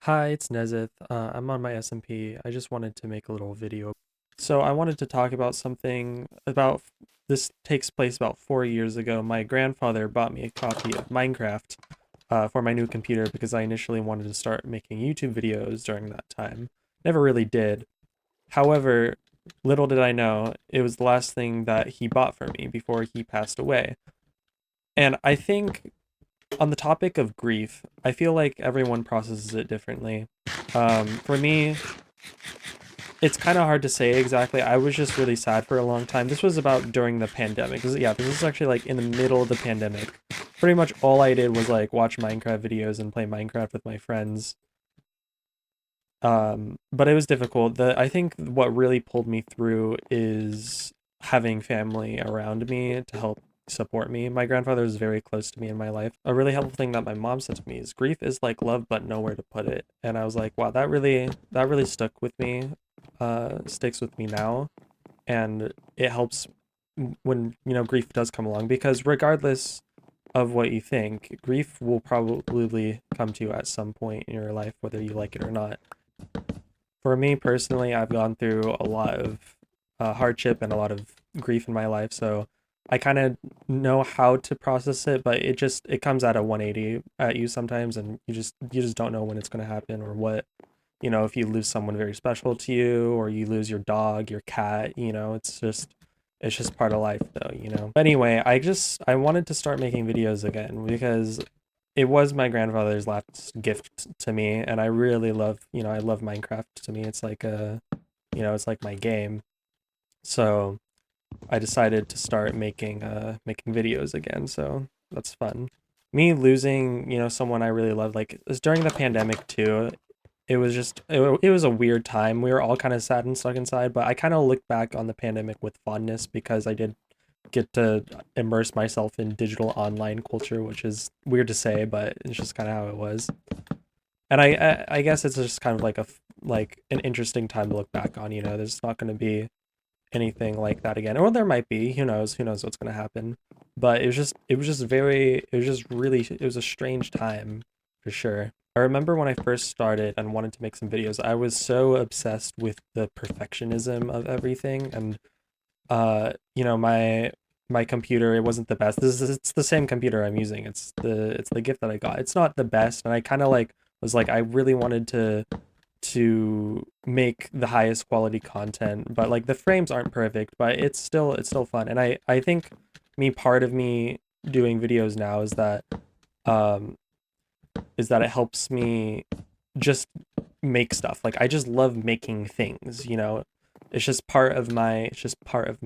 Hi, it's Nezith. I'm on my SMP. I just wanted to make a little video. So I wanted to talk about something about this takes place about 4 years ago. My grandfather bought me a copy of Minecraft for my new computer because I initially wanted to start making YouTube videos during that time. Never really did. However, little did I know, it was the last thing that he bought for me before he passed away. And I think on the topic of grief, I feel like everyone processes it differently. For me, it's kind of hard to say exactly. I was just really sad for a long time. This was about during the pandemic. This is actually like in the middle of the pandemic. Pretty much all I did was like watch Minecraft videos and play Minecraft with my friends. But it was difficult. I think what really pulled me through is having family around me to help support me. My grandfather was very close to me in my life. A really helpful thing that my mom said to me is grief is like love but nowhere to put it. And I was like, wow, that really stuck with me. Sticks with me now, and it helps when, grief does come along because regardless of what you think, grief will probably come to you at some point in your life whether you like it or not. For me personally, I've gone through a lot of hardship and a lot of grief in my life, so I kind of know how to process it, but it comes at a 180 at you sometimes, and you just don't know when it's going to happen or what. If you lose someone very special to you, or you lose your dog, your cat, it's just part of life, though. Anyway, I wanted to start making videos again because it was my grandfather's last gift to me, and I really I love Minecraft. To me, it's like it's like my game. So I decided to start making videos again. So that's fun. Me losing, someone I really loved, like, it was during the pandemic too. It was a weird time. We were all kind of sad and stuck inside, but I kind of look back on the pandemic with fondness because I did get to immerse myself in digital online culture, which is weird to say, but it's just kind of how it was. And I guess it's just kind of like like an interesting time to look back on. There's not going to be anything like that again, or there might be. Who knows? Who knows what's going to happen? But it was a strange time for sure. I remember when I first started and wanted to make some videos, I was so obsessed with the perfectionism of everything, and my computer, it wasn't the best. It's the same computer I'm using. It's the gift that I got. It's not the best, and I kind of like was like I really wanted to make the highest quality content, but like the frames aren't perfect, but it's still fun. And I think part of me doing videos now um is that it helps me just make stuff. Like I just love making things. It's just part of my it's just part of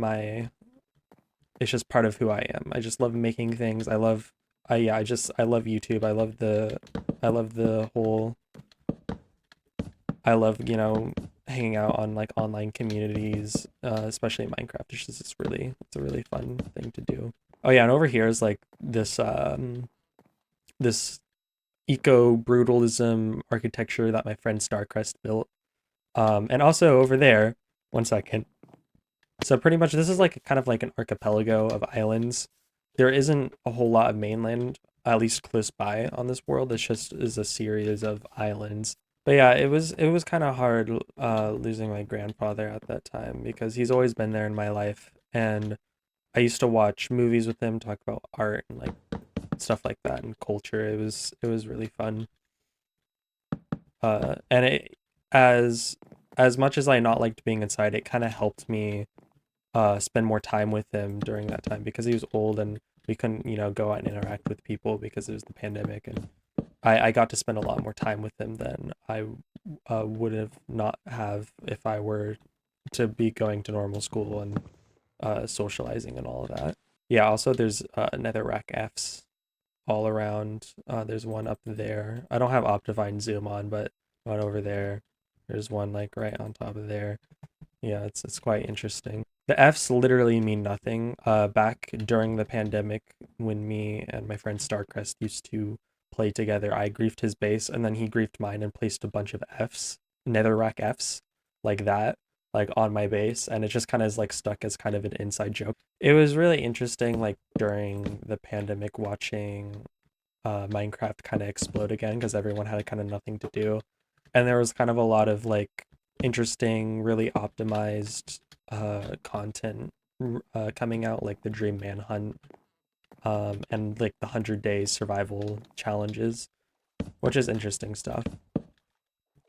who I am. I just love making things. I love YouTube. I love the whole I love, hanging out on like online communities, especially Minecraft. It's a really fun thing to do. Oh yeah, and over here is like this eco brutalism architecture that my friend Starcrest built. And also over there, one second. So pretty much this is like kind of like an archipelago of islands. There isn't a whole lot of mainland, at least close by on this world. It's just is a series of islands. But yeah, it was kind of hard losing my grandfather at that time because he's always been there in my life, and I used to watch movies with him, talk about art and like stuff like that and culture. It was really fun. And it as much as I not liked being inside, it kind of helped me spend more time with him during that time because he was old and we couldn't, go out and interact with people because it was the pandemic, and I got to spend a lot more time with him than I would have not have if I were to be going to normal school and socializing and all of that. Yeah, also there's netherrack Fs all around. There's one up there. I don't have Optifine zoom on, but one over there. There's one like right on top of there. Yeah, it's quite interesting. The Fs literally mean nothing. Back during the pandemic, when me and my friend Starcrest used to play together, I griefed his base, and then he griefed mine and placed a bunch of Fs, netherrack Fs, like that, like on my base, and it just kind of is like stuck as kind of an inside joke. It was really interesting, like during the pandemic, watching Minecraft kind of explode again because everyone had kind of nothing to do. And there was kind of a lot of like interesting, really optimized content coming out, like the Dream Manhunt, and like the 100 Day survival challenges, which is interesting stuff.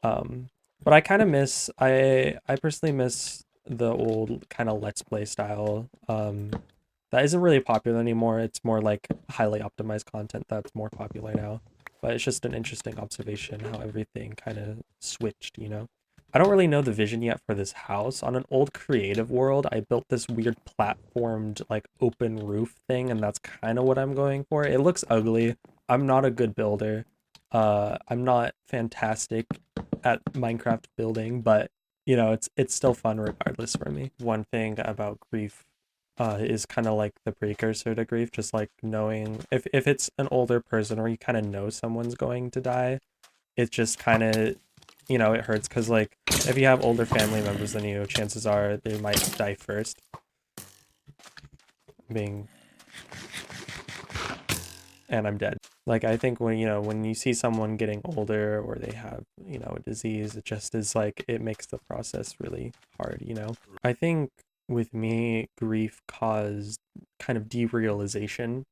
Um, but I kind of miss I personally miss the old kind of Let's Play style. That isn't really popular anymore. It's more like highly optimized content that's more popular now. But it's just an interesting observation how everything kind of switched, you know? I don't really know the vision yet for this house. On an old creative world, I built this weird platformed, like open roof thing, and that's kind of what I'm going for. It looks ugly. I'm not a good builder. I'm not fantastic at Minecraft building, but you know, it's still fun regardless for me. One thing about grief is kind of like the precursor to grief, just like knowing if it's an older person or you kind of know someone's going to die, it just kind of, you know, it hurts because like if you have older family members than you, chances are they might die first. Being and I'm dead. Like I think when you know when you see someone getting older or they have, you know, a disease, it just is like it makes the process really hard, you know. I think with me, grief caused kind of derealization.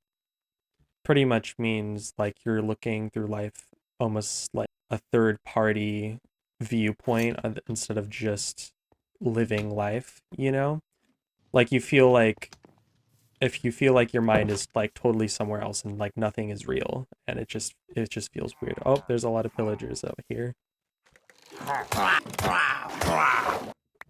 Pretty much means like you're looking through life almost like a third party viewpoint instead of just living life, you know? Like you feel like if you feel like your mind is like totally somewhere else and like nothing is real and it just feels weird. Oh, there's a lot of pillagers out here.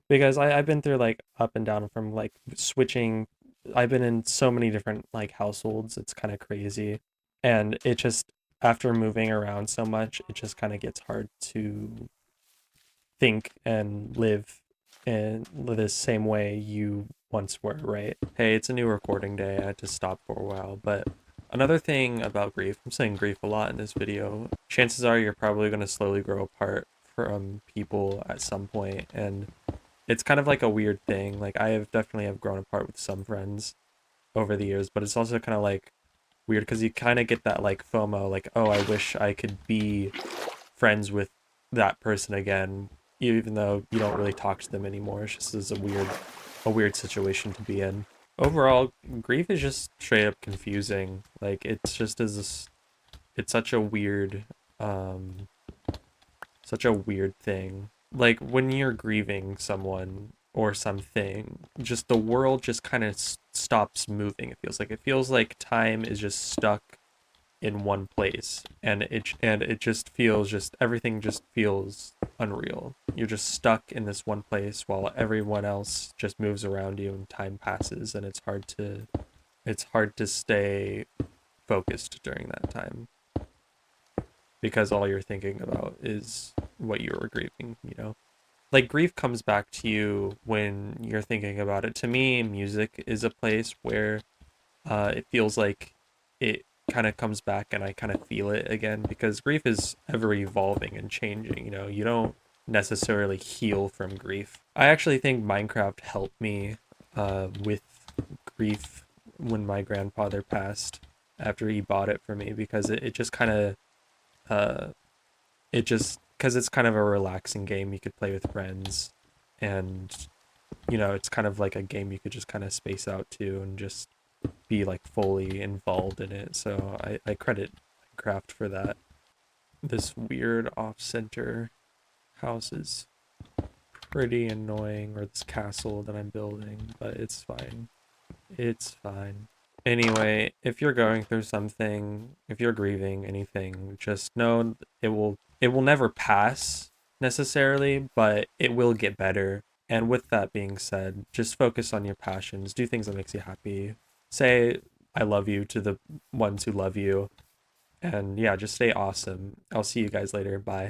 Because I've been through like up and down from like switching. I've been in so many different like households. It's kind of crazy. And it just, after moving around so much, it just kind of gets hard to think and live in the same way you once were, right? Hey, it's a new recording day. I had to stop for a while. But another thing about grief, I'm saying grief a lot in this video, chances are you're probably going to slowly grow apart from people at some point, and it's kind of like a weird thing. Like I have definitely have grown apart with some friends over the years, but it's also kind of like weird because you kind of get that like FOMO, like, oh, I wish I could be friends with that person again, even though you don't really talk to them anymore. It's just is a weird situation to be in. Overall, grief is just straight up confusing. Like it's just as this, it's um such a weird thing. Like when you're grieving someone or something, just the world just kind of stops moving. It feels like time is just stuck in one place, and it just feels just everything just feels unreal. You're just stuck in this one place while everyone else just moves around you and time passes, and it's hard to stay focused during that time because all you're thinking about is what you were grieving, you know? Like grief comes back to you when you're thinking about it. To me, music is a place where it feels like it kind of comes back and I kind of feel it again because grief is ever evolving and changing, you know? You don't necessarily heal from grief. I actually think Minecraft helped me with grief when my grandfather passed after he bought it for me because it just kind of uh, it just because it's kind of a relaxing game you could play with friends, and you know it's kind of like a game you could just kind of space out to and just be like fully involved in it. So I credit Minecraft for that. This weird off-center house is pretty annoying, or this castle that I'm building, but it's fine. It's fine. Anyway, if you're going through something, if you're grieving anything, just know it will never pass necessarily, but it will get better. And with that being said, just focus on your passions, do things that makes you happy. Say I love you to the ones who love you. And yeah, just stay awesome. I'll see you guys later. Bye.